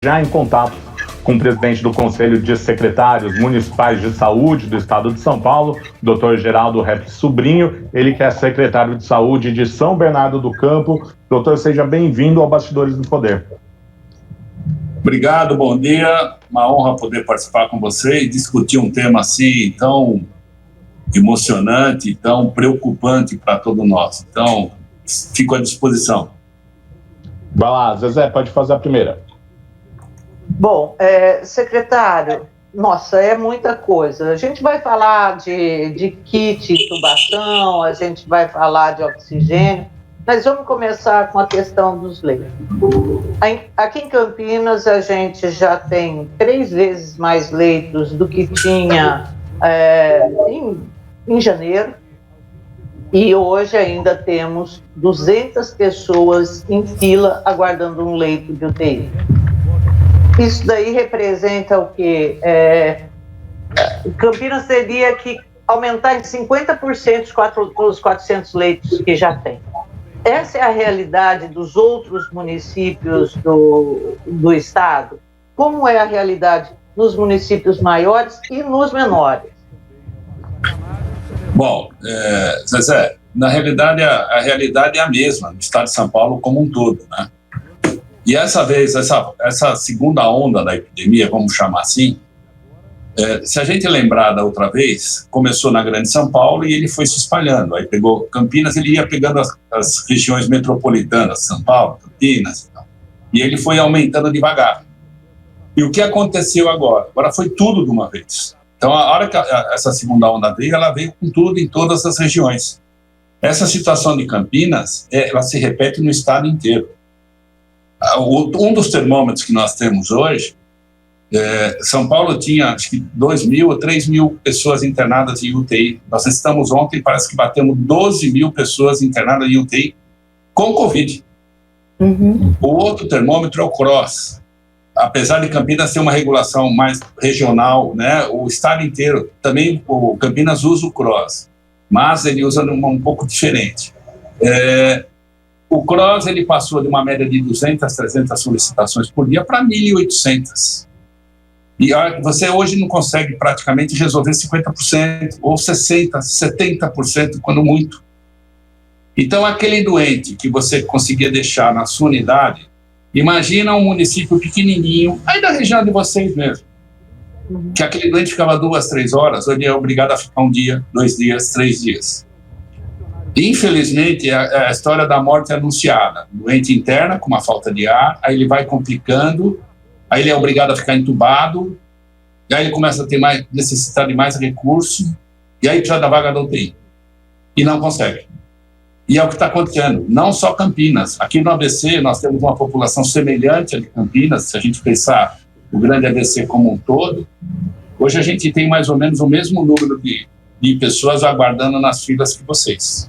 já em contato com o presidente do Conselho de Secretários Municipais de Saúde do Estado de São Paulo, Dr. Geraldo Repp Sobrinho, ele que é secretário de Saúde de São Bernardo do Campo. Doutor, seja bem-vindo ao Bastidores do Poder. Obrigado, bom dia. Uma honra poder participar com você e discutir um tema assim tão emocionante, tão preocupante para todos nós. Então, fico à disposição. Vai lá, Zezé, pode fazer a primeira. Bom, secretário, nossa, é muita coisa. A gente vai falar de kit intubação, a gente vai falar de oxigênio, mas vamos começar com a questão dos leitos. Aqui em Campinas, a gente já tem 3 vezes mais leitos do que tinha em janeiro, e hoje ainda temos 200 pessoas em fila aguardando um leito de UTI. Isso daí representa o quê? Campinas teria que aumentar em 50% os 400 leitos que já tem. Essa é a realidade dos outros municípios do estado? Como é a realidade nos municípios maiores e nos menores? Bom, Zezé, na realidade a realidade é a mesma no estado de São Paulo como um todo, né? E essa vez, essa segunda onda da epidemia, vamos chamar assim, se a gente lembrar da outra vez, começou na Grande São Paulo e ele foi se espalhando. Aí pegou Campinas, ele ia pegando as regiões metropolitanas, São Paulo, Campinas e tal. E ele foi aumentando devagar. E o que aconteceu agora? Agora foi tudo de uma vez. Então, a hora que essa segunda onda veio, ela veio com tudo em todas as regiões. Essa situação de Campinas, ela se repete no estado inteiro. Um dos termômetros que nós temos hoje, São Paulo tinha acho que 2.000 ou 3.000 pessoas internadas em UTI. Nós estamos ontem, parece que batemos 12.000 pessoas internadas em UTI com Covid. Uhum. O outro termômetro é o CROSS. Apesar de Campinas ter uma regulação mais regional, né, o estado inteiro, também o Campinas usa o CROSS, mas ele usa um pouco diferente. O CROSS ele passou de uma média de 200, 300 solicitações por dia para 1.800. E você hoje não consegue praticamente resolver 50%, ou 60%, 70%, quando muito. Então, aquele doente que você conseguia deixar na sua unidade, imagina um município pequenininho, aí da região de vocês mesmo, que aquele doente ficava 2, 3 horas, ele é obrigado a ficar 1 dia, 2 dias, 3 dias. Infelizmente, a história da morte é anunciada. Doente interna, com uma falta de ar, aí ele vai complicando, aí ele é obrigado a ficar entubado, e aí ele começa a ter necessitar de mais recurso, e aí precisa da vaga da UTI. E não consegue. E é o que está acontecendo, não só Campinas. Aqui no ABC, nós temos uma população semelhante à de Campinas, se a gente pensar o grande ABC como um todo. Hoje a gente tem mais ou menos o mesmo número de pessoas aguardando nas filas que vocês.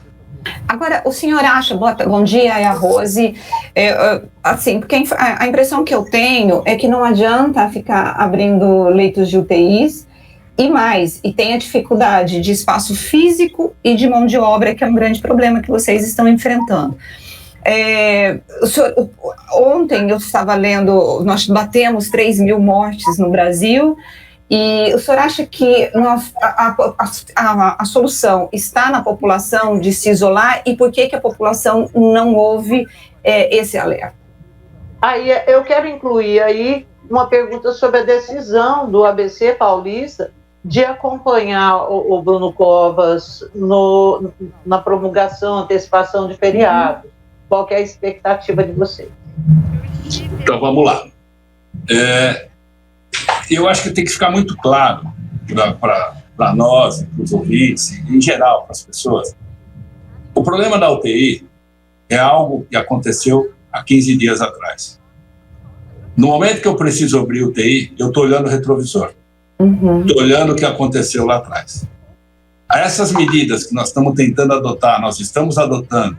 Agora, o senhor acha, bom dia, é a Rose, assim, porque a impressão que eu tenho é que não adianta ficar abrindo leitos de UTIs e tem a dificuldade de espaço físico e de mão de obra, que é um grande problema que vocês estão enfrentando. Ontem eu estava lendo, nós batemos 3.000 mortes no Brasil. E o senhor acha que a solução está na população de se isolar e por que a população não ouve esse alerta? Aí eu quero incluir aí uma pergunta sobre a decisão do ABC Paulista de acompanhar o Bruno Covas na promulgação, antecipação de feriados. Qual que é a expectativa de vocês? Então vamos lá. Eu acho que tem que ficar muito claro para nós, para os ouvintes, em geral, para as pessoas. O problema da UTI é algo que aconteceu há 15 dias atrás. No momento que eu preciso abrir UTI, eu estou olhando o retrovisor. Estou olhando o que aconteceu lá atrás. Essas medidas que nós estamos tentando adotar, nós estamos adotando,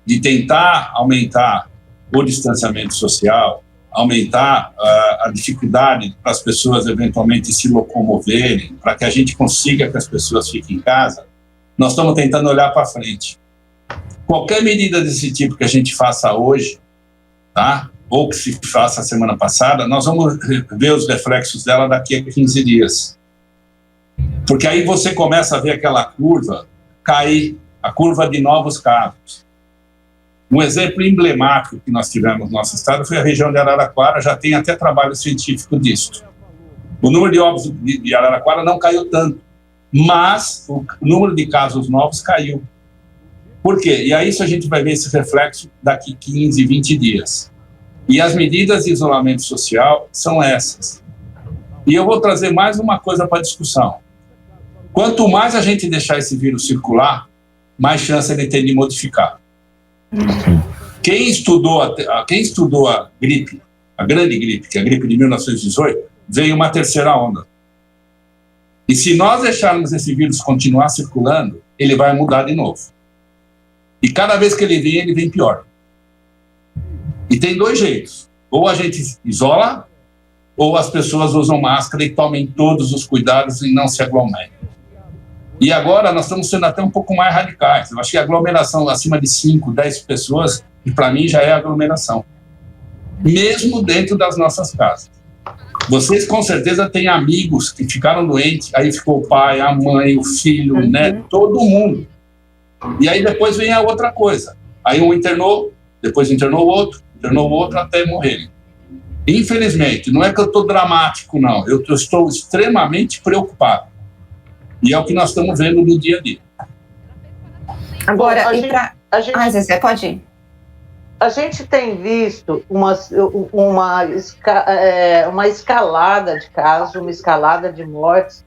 de tentar aumentar o distanciamento social, aumentar a dificuldade para as pessoas eventualmente se locomoverem, para que a gente consiga que as pessoas fiquem em casa, nós estamos tentando olhar para frente. Qualquer medida desse tipo que a gente faça hoje, tá? ou que se faça a semana passada, nós vamos ver os reflexos dela daqui a 15 dias. Porque aí você começa a ver aquela curva cair, a curva de novos casos. Um exemplo emblemático que nós tivemos no nosso estado foi a região de Araraquara, já tem até trabalho científico disso. O número de óbitos de Araraquara não caiu tanto, mas o número de casos novos caiu. Por quê? E aí isso a gente vai ver esse reflexo daqui 15, 20 dias. E as medidas de isolamento social são essas. E eu vou trazer mais uma coisa para a discussão. Quanto mais a gente deixar esse vírus circular, mais chance ele tem de modificar. Quem estudou a gripe, a grande gripe, que é a gripe de 1918, veio uma terceira onda. E se nós deixarmos esse vírus continuar circulando, ele vai mudar de novo. E cada vez que ele vem pior. E tem dois jeitos. Ou a gente isola, ou as pessoas usam máscara e tomem todos os cuidados e não se aglomerem. E agora nós estamos sendo até um pouco mais radicais. Eu acho que a aglomeração acima de 5, 10 pessoas, e para mim já é aglomeração. Mesmo dentro das nossas casas. Vocês com certeza têm amigos que ficaram doentes, aí ficou o pai, a mãe, o filho, o neto, todo mundo. E aí depois vem a outra coisa. Aí um internou, depois internou o outro até morrerem. Infelizmente, não é que eu estou dramático, não. Eu estou extremamente preocupado. E é o que nós estamos vendo no dia a dia. Agora, Zezé, pode ir. A gente tem visto uma escalada de casos, uma escalada de mortes.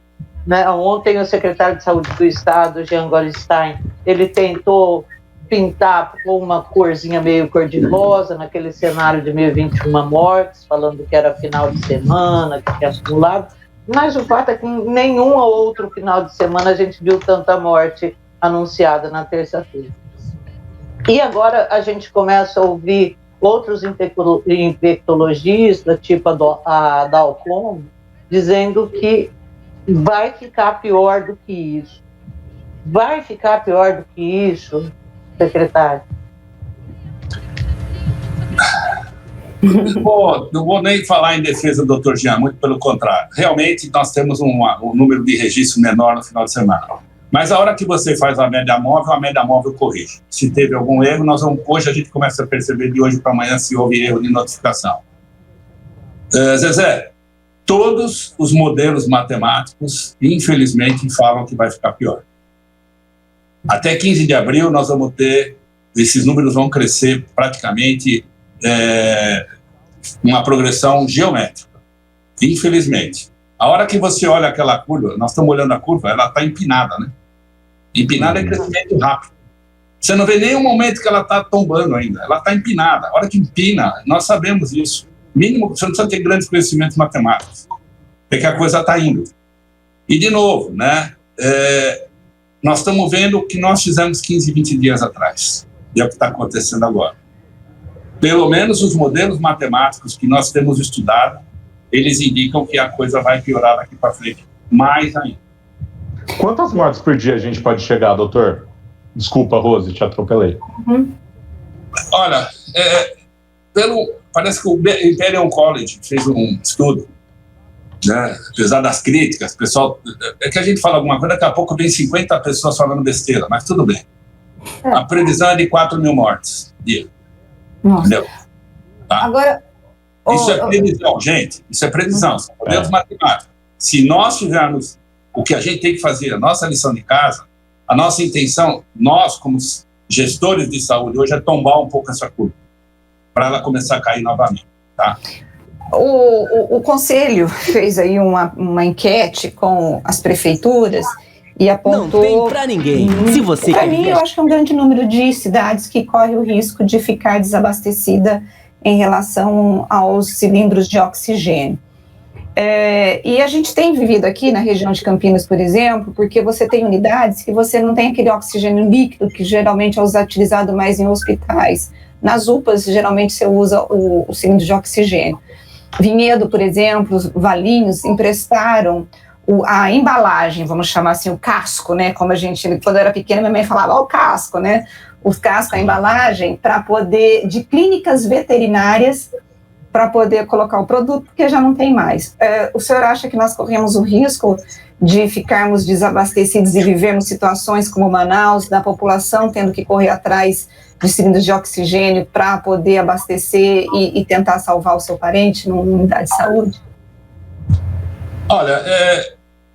Né? Ontem o secretário de Saúde do Estado, Jean Gorenstein, ele tentou pintar com uma corzinha meio cor-de-rosa naquele cenário de 1021 mortes, falando que era final de semana, que tinha acumulado. Mas o fato é que em nenhum outro final de semana a gente viu tanta morte anunciada na terça-feira. E agora a gente começa a ouvir outros infectologistas, tipo a Dalcom, dizendo que vai ficar pior do que isso. Vai ficar pior do que isso, secretário? Não vou nem falar em defesa do Dr. Jean, muito pelo contrário. Realmente, nós temos um número de registro menor no final de semana. Mas a hora que você faz a média móvel corrige. Se teve algum erro, hoje a gente começa a perceber de hoje para amanhã se houve erro de notificação. Zezé, todos os modelos matemáticos, infelizmente, falam que vai ficar pior. Até 15 de abril, nós vamos ter, esses números vão crescer praticamente uma progressão geométrica, infelizmente. A hora que você olha aquela curva, nós estamos olhando a curva, ela está empinada, né? Empinada é crescimento rápido. Você não vê nenhum momento que ela está tombando ainda, ela está empinada. A hora que empina, nós sabemos isso. Mínimo, você não precisa ter grandes conhecimentos matemáticos, é que a coisa está indo. E, de novo, né? Nós estamos vendo o que nós fizemos 15, 20 dias atrás, e é o que está acontecendo agora. Pelo menos os modelos matemáticos que nós temos estudado, eles indicam que a coisa vai piorar daqui para frente, mais ainda. Quantas mortes por dia a gente pode chegar, doutor? Desculpa, Rose, te atropelei. Olha, parece que o Imperial College fez um estudo, né? Apesar das críticas, pessoal, é que a gente fala alguma coisa, daqui a pouco vem 50 pessoas falando besteira, mas tudo bem. A previsão é de 4 mil mortes dia. Entendeu? Tá? Agora, isso é previsão, gente. Isso é previsão. São modelos matemáticos. Se nós tivermos o que a gente tem que fazer, a nossa lição de casa, a nossa intenção, nós, como gestores de saúde, hoje é tombar um pouco essa curva, para ela começar a cair novamente. Tá? O Conselho fez aí uma enquete com as prefeituras e apontou... Não tem para ninguém. Se você para mim, eu acho que é um grande número de cidades que corre o risco de ficar desabastecida em relação aos cilindros de oxigênio. E a gente tem vivido aqui na região de Campinas, por exemplo, porque você tem unidades que você não tem aquele oxigênio líquido, que geralmente é utilizado mais em hospitais. Nas UPAs, geralmente você usa o cilindro de oxigênio. Vinhedo, por exemplo, Valinhos emprestaram a embalagem, vamos chamar assim, o casco, né? Como quando eu era pequena, minha mãe falava, o casco, né? O casco, a embalagem, para poder, de clínicas veterinárias, para poder colocar o produto, porque já não tem mais. O senhor acha que nós corremos o risco de ficarmos desabastecidos e vivermos situações como Manaus, da população tendo que correr atrás de cilindros de oxigênio para poder abastecer e tentar salvar o seu parente numa unidade de saúde? Olha,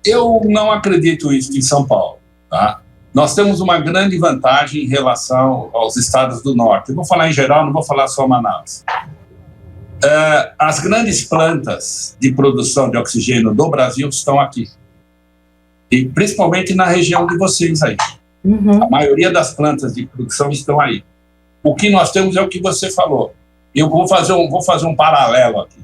eu não acredito isso em São Paulo, tá? Nós temos uma grande vantagem em relação aos estados do norte. Eu vou falar em geral, não vou falar só Manaus. As grandes plantas de produção de oxigênio do Brasil estão aqui. E principalmente na região de vocês aí. A maioria das plantas de produção estão aí. O que nós temos é o que você falou. Eu vou fazer um paralelo aqui.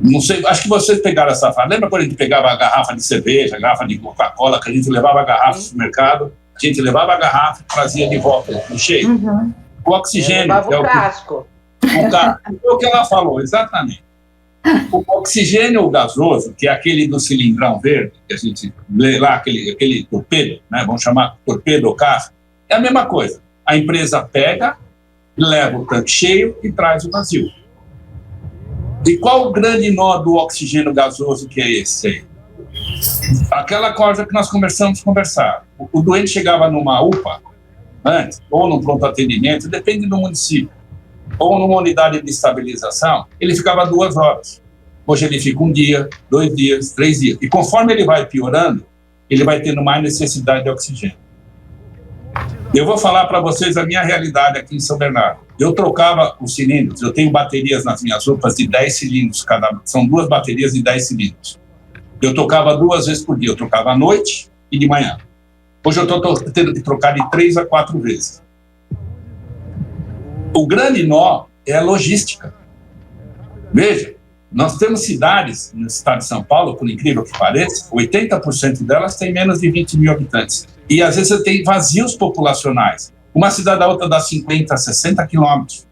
Não sei, acho que vocês pegaram essa fase. Lembra quando a gente pegava a garrafa de cerveja, a garrafa de Coca-Cola, que a gente levava a garrafa no supermercado, a gente levava a garrafa e trazia de volta no cheio? O oxigênio... levava o casco. É o que ela falou, exatamente. O oxigênio gasoso, que é aquele do cilindrão verde, que a gente lê lá, aquele torpedo, né, vamos chamar torpedo ou casco, é a mesma coisa. A empresa pega, leva o tanque cheio e traz o vazio. E qual o grande nó do oxigênio gasoso que é esse aí? Aquela coisa que nós conversar. O doente chegava numa UPA antes, ou num pronto atendimento, depende do município, ou numa unidade de estabilização, ele ficava 2 horas. Hoje ele fica 1 dia, 2 dias, 3 dias. E conforme ele vai piorando, ele vai tendo mais necessidade de oxigênio. Eu vou falar para vocês a minha realidade aqui em São Bernardo. Eu trocava os cilindros, eu tenho baterias nas minhas roupas de 10 cilindros, são 2 baterias de 10 cilindros. Eu trocava 2 vezes por dia, eu trocava à noite e de manhã. Hoje eu estou tendo que trocar de 3 a 4 vezes. O grande nó é a logística. Veja, nós temos cidades no estado de São Paulo, por incrível que pareça, 80% delas têm menos de 20 mil habitantes. E às vezes você tem vazios populacionais. Uma cidade da outra dá 50, 60 quilômetros.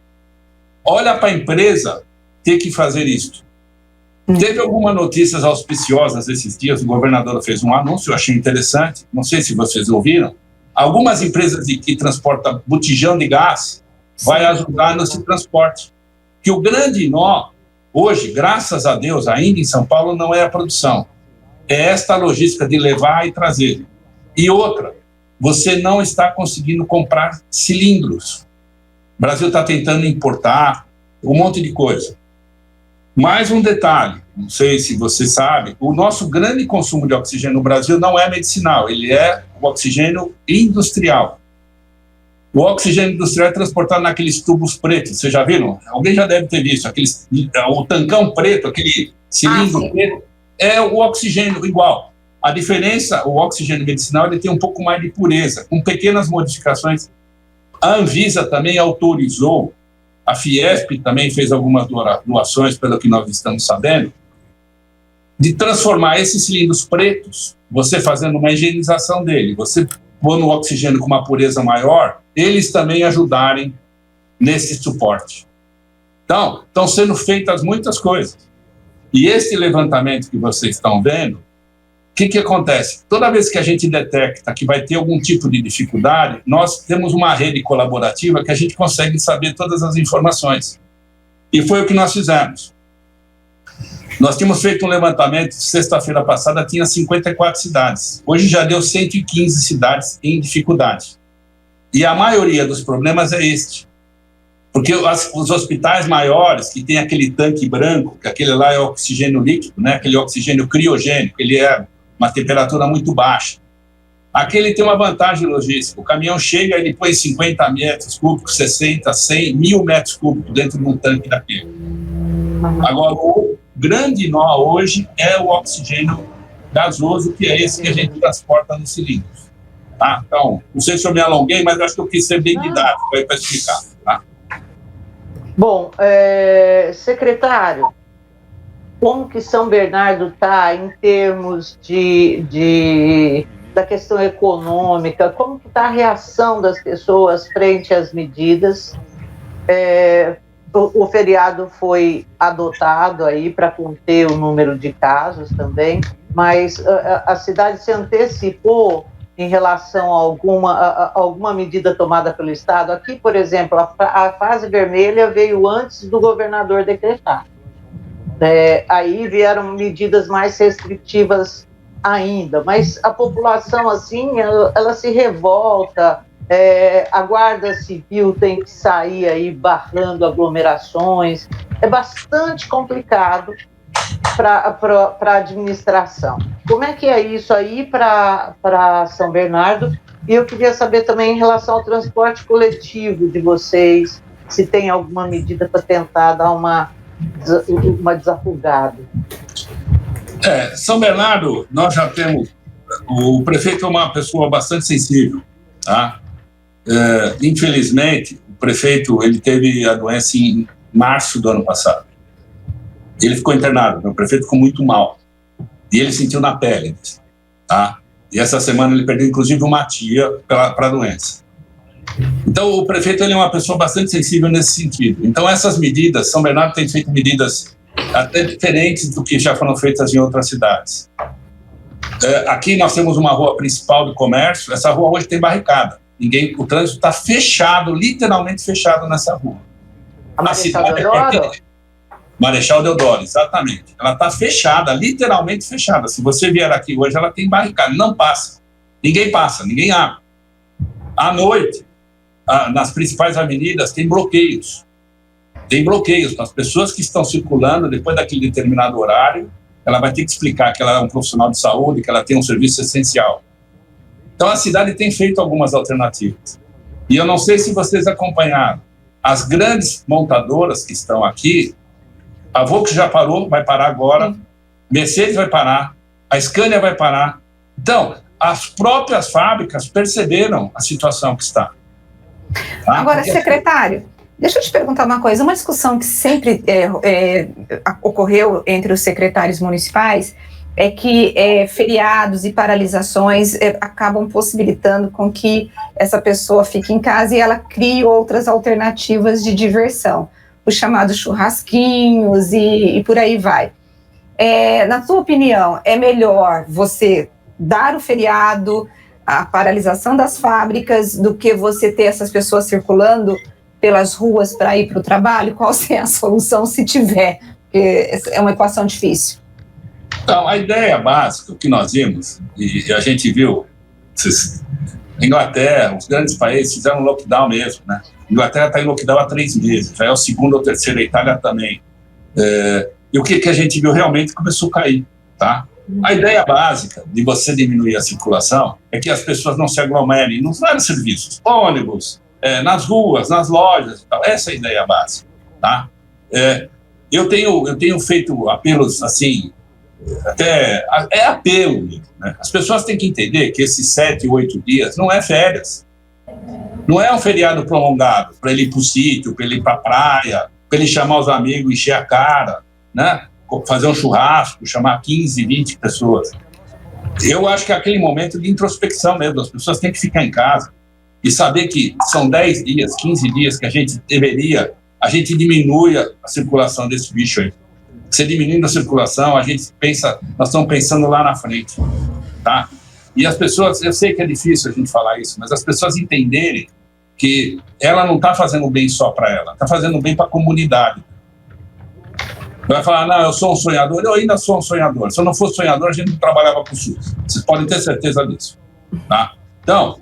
Olha para a empresa ter que fazer isso. Teve algumas notícias auspiciosas esses dias, o governador fez um anúncio, eu achei interessante, não sei se vocês ouviram. Algumas empresas que transportam botijão de gás vai ajudar nesse transporte. Que o grande nó, hoje, graças a Deus, ainda em São Paulo, não é a produção. É esta logística de levar e trazer. E outra, você não está conseguindo comprar cilindros. O Brasil está tentando importar um monte de coisa. Mais um detalhe, não sei se você sabe, o nosso grande consumo de oxigênio no Brasil não é medicinal, ele é o oxigênio industrial. O oxigênio industrial é transportado naqueles tubos pretos, vocês já viram? Alguém já deve ter visto, o tancão preto, aquele cilindro preto, é o oxigênio igual. A diferença, o oxigênio medicinal, ele tem um pouco mais de pureza, com pequenas modificações. A Anvisa também autorizou, a Fiesp também fez algumas doações, pelo que nós estamos sabendo, de transformar esses cilindros pretos, você fazendo uma higienização dele, você pondo o oxigênio com uma pureza maior, eles também ajudarem nesse suporte. Então, estão sendo feitas muitas coisas. E esse levantamento que vocês estão vendo, o que acontece? Toda vez que a gente detecta que vai ter algum tipo de dificuldade, nós temos uma rede colaborativa que a gente consegue saber todas as informações. E foi o que nós fizemos. Nós tínhamos feito um levantamento, sexta-feira passada tinha 54 cidades. Hoje já deu 115 cidades em dificuldade. E a maioria dos problemas é este. Porque os hospitais maiores, que tem aquele tanque branco, que aquele lá é oxigênio líquido, né? Aquele oxigênio criogênico, ele é uma temperatura muito baixa. Aquele tem uma vantagem logística. O caminhão chega, ele põe 50 metros cúbicos, 60, 100, 1000 metros cúbicos dentro de um tanque daquele. Agora, o grande nó hoje é o oxigênio gasoso, que é esse que a gente transporta nos cilindros. Tá? Então, não sei se eu me alonguei, mas acho que eu quis ser bem didático aí para explicar. Tá? Bom, secretário, como que São Bernardo está em termos da questão econômica? Como que está a reação das pessoas frente às medidas? O feriado foi adotado aí para conter o número de casos também, mas a cidade se antecipou em relação a alguma medida tomada pelo Estado? Aqui, por exemplo, a fase vermelha veio antes do governador decretar. Aí vieram medidas mais restritivas ainda, mas a população, assim, ela se revolta, a Guarda Civil tem que sair aí barrando aglomerações, é bastante complicado para a administração. Como é que é isso aí para São Bernardo? E eu queria saber também em relação ao transporte coletivo de vocês, se tem alguma medida para tentar dar uma desafogada. São Bernardo, nós já temos... O prefeito é uma pessoa bastante sensível, tá? Infelizmente, o prefeito ele teve a doença em março do ano passado. Ele ficou internado, o prefeito ficou muito mal. E ele sentiu na pele, tá? E essa semana ele perdeu, inclusive, uma tia para a doença. Então, o prefeito ele é uma pessoa bastante sensível nesse sentido. Então, essas medidas, São Bernardo tem feito medidas até diferentes do que já foram feitas em outras cidades. Aqui nós temos uma rua principal do comércio, essa rua hoje tem barricada. O trânsito está fechado, literalmente fechado nessa rua. A Marechal Deodoro? Marechal Deodoro, exatamente. Ela está fechada, literalmente fechada. Se você vier aqui hoje, ela tem barricada, não passa. Ninguém passa, ninguém abre. À noite, nas principais avenidas, tem bloqueios. Tem bloqueios para as pessoas que estão circulando depois daquele determinado horário. Ela vai ter que explicar que ela é um profissional de saúde, que ela tem um serviço essencial. Então, a cidade tem feito algumas alternativas. E eu não sei se vocês acompanharam. As grandes montadoras que estão aqui, a Volks já parou, vai parar agora, Mercedes vai parar, a Scania vai parar. Então, as próprias fábricas perceberam a situação que está. Tá? Agora, secretário, deixa eu te perguntar uma coisa. Uma discussão que sempre ocorreu entre os secretários municipais é que feriados e paralisações acabam possibilitando com que essa pessoa fique em casa e ela crie outras alternativas de diversão, os chamados churrasquinhos e por aí vai. Na tua opinião, é melhor você dar o feriado, a paralisação das fábricas, do que você ter essas pessoas circulando pelas ruas para ir para o trabalho? Qual é a solução, se tiver? Porque é uma equação difícil. Então, a ideia básica que nós vimos, e a gente viu, a Inglaterra, os grandes países fizeram lockdown mesmo, né? A Inglaterra está em lockdown há 3 meses, já é o segundo ou terceiro, a Itália também. E o que a gente viu realmente começou a cair, tá? A ideia básica de você diminuir a circulação é que as pessoas não se aglomerem nos vários serviços, ônibus, nas ruas, nas lojas e tal. Essa é a ideia básica, tá? Eu tenho feito apelos, assim, até apelo mesmo, né? As pessoas têm que entender que esses 7, 8 dias não é férias, não é um feriado prolongado para ele ir para o sítio, para ele ir para a praia, para ele chamar os amigos, encher a cara, né? Fazer um churrasco, chamar 15, 20 pessoas. Eu acho que é aquele momento de introspecção mesmo, as pessoas têm que ficar em casa e saber que são 10 dias, 15 dias que a gente diminui a circulação desse bicho aí. Você diminuindo a circulação, a gente pensa, nós estamos pensando lá na frente, tá? E as pessoas, eu sei que é difícil a gente falar isso, mas as pessoas entenderem que ela não está fazendo bem só para ela, está fazendo bem para a comunidade. Vai falar, não, eu sou um sonhador, eu ainda sou um sonhador. Se eu não fosse sonhador, a gente não trabalhava com o SUS. Vocês podem ter certeza disso, tá? Então,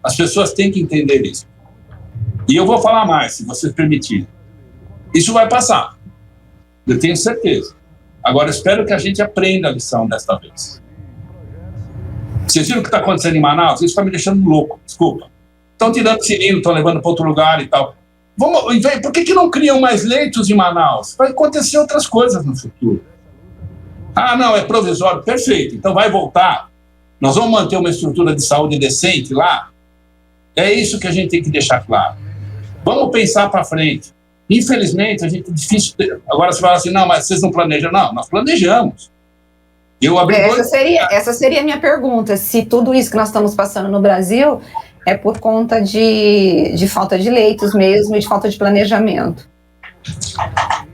as pessoas têm que entender isso. E eu vou falar mais, se vocês permitirem. Isso vai passar. Eu tenho certeza. Agora, espero que a gente aprenda a lição desta vez. Vocês viram o que está acontecendo em Manaus? Isso está me deixando louco, desculpa. Estão tirando cilindro, estão levando para outro lugar e tal. Por que não criam mais leitos em Manaus? Vai acontecer outras coisas no futuro. Ah, não, é provisório. Perfeito, então vai voltar. Nós vamos manter uma estrutura de saúde decente lá? É isso que a gente tem que deixar claro. Vamos pensar para frente. Infelizmente, a gente é difícil. Agora você fala assim, não, mas vocês não planejam. Não, nós planejamos. Essa seria a minha pergunta. Se tudo isso que nós estamos passando no Brasil é por conta de falta de leitos mesmo e de falta de planejamento.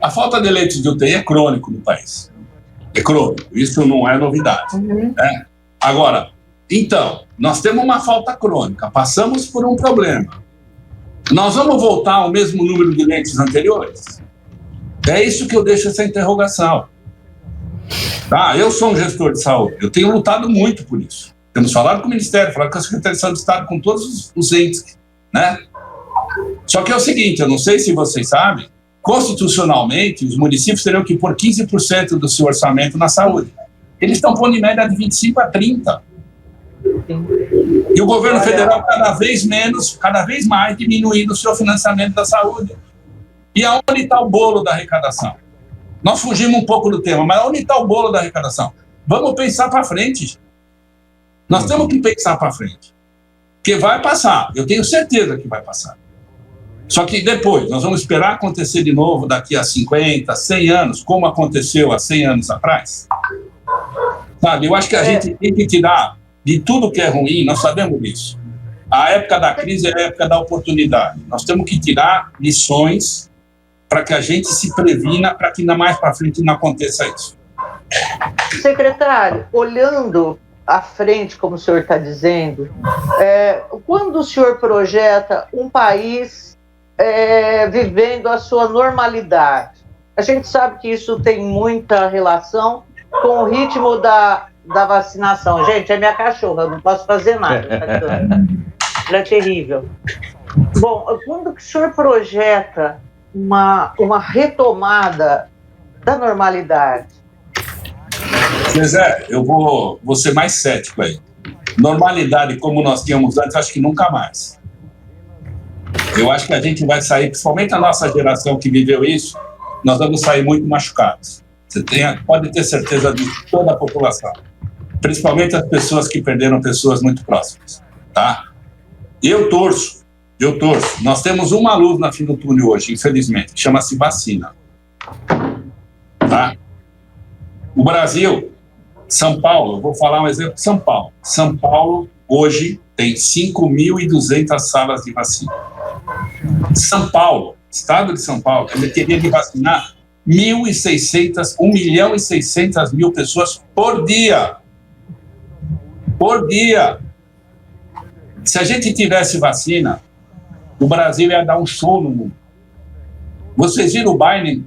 A falta de leitos de UTI é crônico no país. É crônico. Isso não é novidade. Né? Agora, então, nós temos uma falta crônica, passamos por um problema. Nós vamos voltar ao mesmo número de leitos anteriores? É isso que eu deixo essa interrogação. Tá? Eu sou um gestor de saúde, eu tenho lutado muito por isso. Temos falado com o Ministério, falado com a Secretaria de Saúde do Estado, com todos os entes, né? Só que é o seguinte, eu não sei se vocês sabem, constitucionalmente, os municípios teriam que pôr 15% do seu orçamento na saúde. Eles estão pondo em média de 25% a 30%. E o governo federal cada vez mais diminuindo o seu financiamento da saúde. E aonde está o bolo da arrecadação? Nós fugimos um pouco do tema, mas onde está o bolo da arrecadação? Vamos pensar para frente. Nós temos que pensar para frente. Porque vai passar, eu tenho certeza que vai passar. Só que depois, nós vamos esperar acontecer de novo daqui a 50, 100 anos, como aconteceu há 100 anos atrás? Sabe, eu acho que a gente tem que tirar de tudo que é ruim, nós sabemos disso. A época da crise é a época da oportunidade. Nós temos que tirar lições para que a gente se previna, para que mais para frente não aconteça isso. Secretário, olhando à frente, como o senhor está dizendo, quando o senhor projeta um país vivendo a sua normalidade, a gente sabe que isso tem muita relação com o ritmo da vacinação. Gente, é minha cachorra, eu não posso fazer nada. Ela é terrível. Bom, quando o senhor projeta uma retomada da normalidade? Zé, eu vou ser mais cético aí. Normalidade como nós tínhamos antes, acho que nunca mais. Eu acho que a gente vai sair, principalmente a nossa geração que viveu isso, nós vamos sair muito machucados. Você pode ter certeza de toda a população. Principalmente as pessoas que perderam pessoas muito próximas. Tá? Eu torço. Nós temos uma luz na fim do túnel hoje, infelizmente, que chama-se vacina. Tá? O Brasil, São Paulo, eu vou falar um exemplo de São Paulo. São Paulo, hoje, tem 5.200 salas de vacina. São Paulo, estado de São Paulo, ele teria de vacinar 1.600.000 pessoas por dia. Por dia. Se a gente tivesse vacina, o Brasil ia dar um show no mundo. Vocês viram o Biden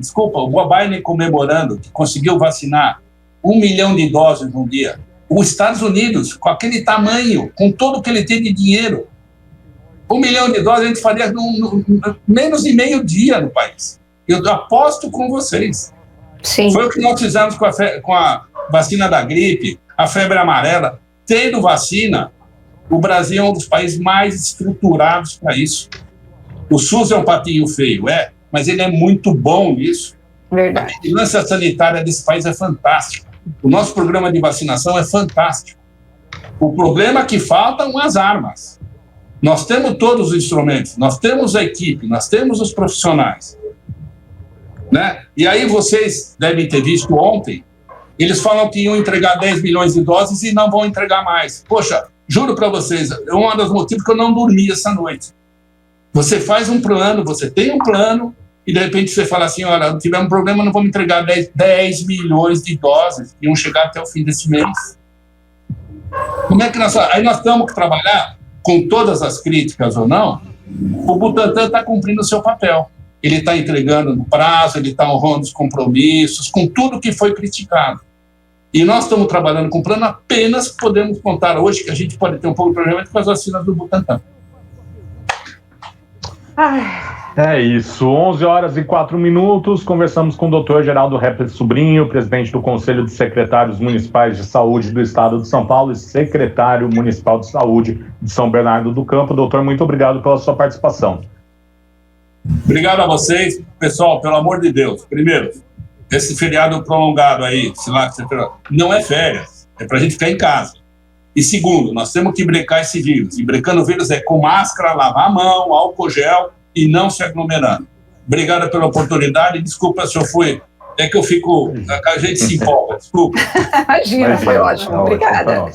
comemorando que conseguiu vacinar 1 milhão de doses num dia. Os Estados Unidos, com aquele tamanho, com tudo que ele tem de dinheiro, 1 milhão de doses a gente faria menos de meio dia no país. Eu aposto com vocês. Sim. Foi o que nós fizemos com a vacina da gripe, a febre amarela. Tendo vacina, o Brasil é um dos países mais estruturados para isso. O SUS é um patinho feio, mas ele é muito bom nisso. Verdade. A vigilância sanitária desse país é fantástica. O nosso programa de vacinação é fantástico. O problema é que faltam as armas. Nós temos todos os instrumentos, nós temos a equipe, nós temos os profissionais. Né? E aí vocês devem ter visto ontem, eles falam que iam entregar 10 milhões de doses e não vão entregar mais. Poxa, juro para vocês, é um dos motivos que eu não dormi essa noite. Você faz um plano, você tem um plano, e de repente você fala assim, olha, tivemos um problema, não vamos entregar 10 milhões de doses, iam chegar até o fim desse mês. Como é que aí nós temos que trabalhar, com todas as críticas ou não, o Butantan está cumprindo o seu papel. Ele está entregando no prazo, ele está honrando os compromissos, com tudo que foi criticado. E nós estamos trabalhando com o plano, apenas podemos contar hoje que a gente pode ter um pouco de problema com as vacinas do Butantan. É isso, 11h04, conversamos com o Dr. Geraldo Hepler Sobrinho, presidente do Conselho de Secretários Municipais de Saúde do Estado de São Paulo e secretário municipal de saúde de São Bernardo do Campo. Doutor, muito obrigado pela sua participação. Obrigado a vocês. Pessoal, pelo amor de Deus, primeiro, esse feriado prolongado aí, não é férias, é para a gente ficar em casa. E segundo, nós temos que brecar esse vírus. E brecando o vírus é com máscara, lavar a mão, álcool gel e não se aglomerando. Obrigado pela oportunidade. Desculpa se eu fui... É que eu fico... A gente se empolga, desculpa. Imagina, foi ótimo. Obrigada.